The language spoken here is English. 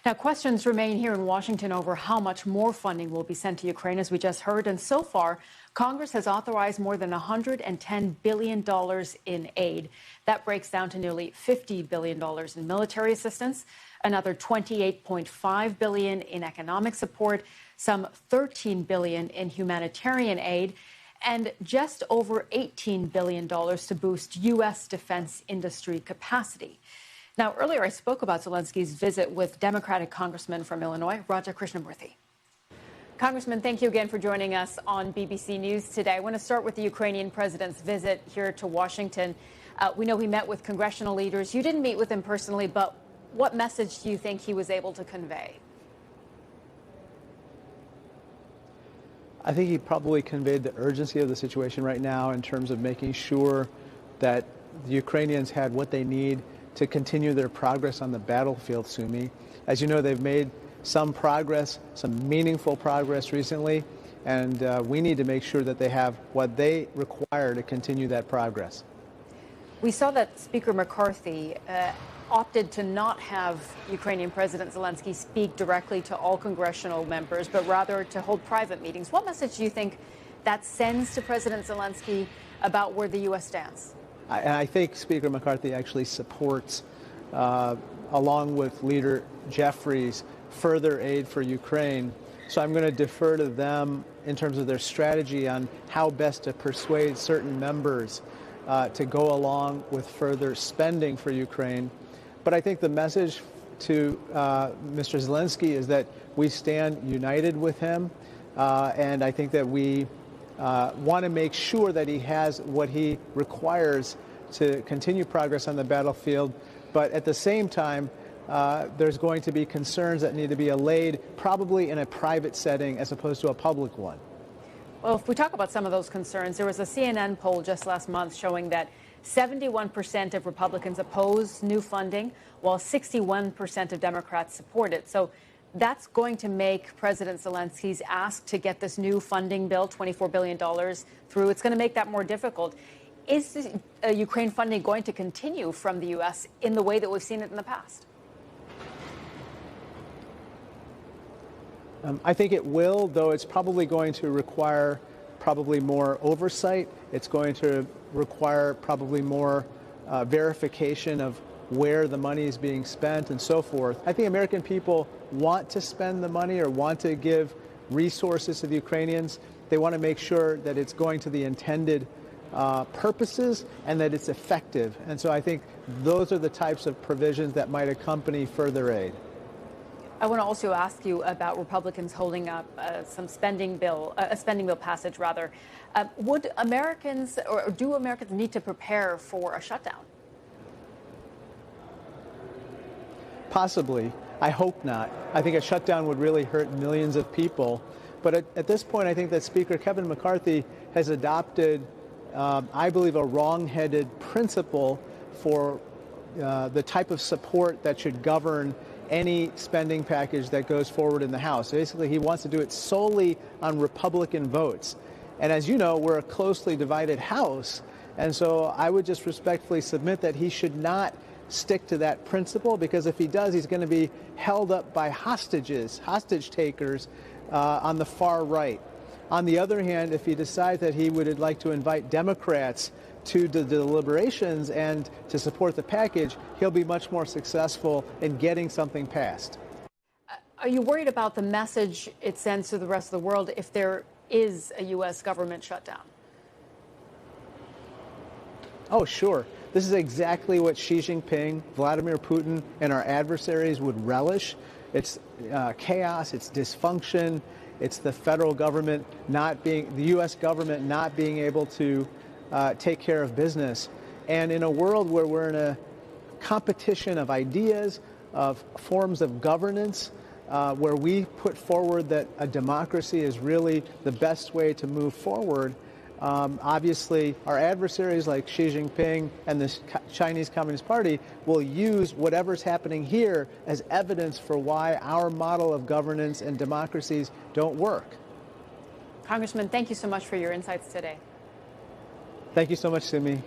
Now, questions remain here in Washington over how much more funding will be sent to Ukraine, as we just heard. And so far, Congress has authorized more than $110 billion in aid. That breaks down to nearly $50 billion in military assistance, another $28.5 billion in economic support, some $13 billion in humanitarian aid, and just over $18 billion to boost U.S. defense industry capacity. Now, earlier I spoke about Zelensky's visit with Democratic Congressman from Illinois, Raja Krishnamurthy. Congressman, thank you again for joining us on BBC News today. I want to start with the Ukrainian president's visit here to Washington. We know he met with congressional leaders. You didn't meet with him personally, but what message do you think he was able to convey? I think he probably conveyed the urgency of the situation right now in terms of making sure that the Ukrainians had what they need to continue their progress on the battlefield, Sumi. As you know, they've made some progress, some meaningful progress recently, and we need to make sure that they have what they require to continue that progress. We saw that Speaker McCarthy opted to not have Ukrainian President Zelensky speak directly to all congressional members, but rather to hold private meetings. What message do you think that sends to President Zelensky about where the U.S. stands? I think Speaker McCarthy actually supports, along with Leader Jeffries, further aid for Ukraine. So I'm going to defer to them in terms of their strategy on how best to persuade certain members to go along with further spending for Ukraine. But I think the message to Mr. Zelensky is that we stand united with him, and I think that we want to make sure that he has what he requires to continue progress on the battlefield. But at the same time, there's going to be concerns that need to be allayed, probably in a private setting as opposed to a public one. Well, if we talk about some of those concerns, there was a CNN poll just last month showing that 71% of Republicans oppose new funding, while 61% of Democrats support it. So that's going to make President Zelensky's ask to get this new funding bill, $24 billion, through. It's going to make that more difficult. Is Ukraine funding going to continue from the U.S. in the way that we've seen it in the past? I think it will, though it's probably going to require more oversight. It's going to require probably more verification of where the money is being spent and so forth. I think American people want to spend the money or want to give resources to the Ukrainians. They want to make sure that it's going to the intended purposes and that it's effective. And so I think those are the types of provisions that might accompany further aid. I want to also ask you about Republicans holding up a spending bill passage, rather. Would Americans, or do Americans need to prepare for a shutdown? Possibly. I hope not. I think a shutdown would really hurt millions of people. But at this point, I think that Speaker Kevin McCarthy has adopted, I believe, a wrong-headed principle for the type of support that should govern any spending package that goes forward in the House. Basically, he wants to do it solely on Republican votes. And as you know, we're a closely divided House. And so I would just respectfully submit that he should not stick to that principle, because if he does, he's going to be held up by hostage takers on the far right. On the other hand, if he decides that he would like to invite Democrats to the deliberations and to support the package, he'll be much more successful in getting something passed. Are you worried about the message it sends to the rest of the world if there is a U.S. government shutdown? Oh, sure. This is exactly what Xi Jinping, Vladimir Putin, and our adversaries would relish. It's chaos, it's dysfunction, it's the federal government the U.S. government not being able to take care of business. And in a world where we're in a competition of ideas, of forms of governance, where we put forward that a democracy is really the best way to move forward, obviously our adversaries like Xi Jinping and the Chinese Communist Party will use whatever's happening here as evidence for why our model of governance and democracies don't work. Congressman, thank you so much for your insights today. Thank you so much, Simi.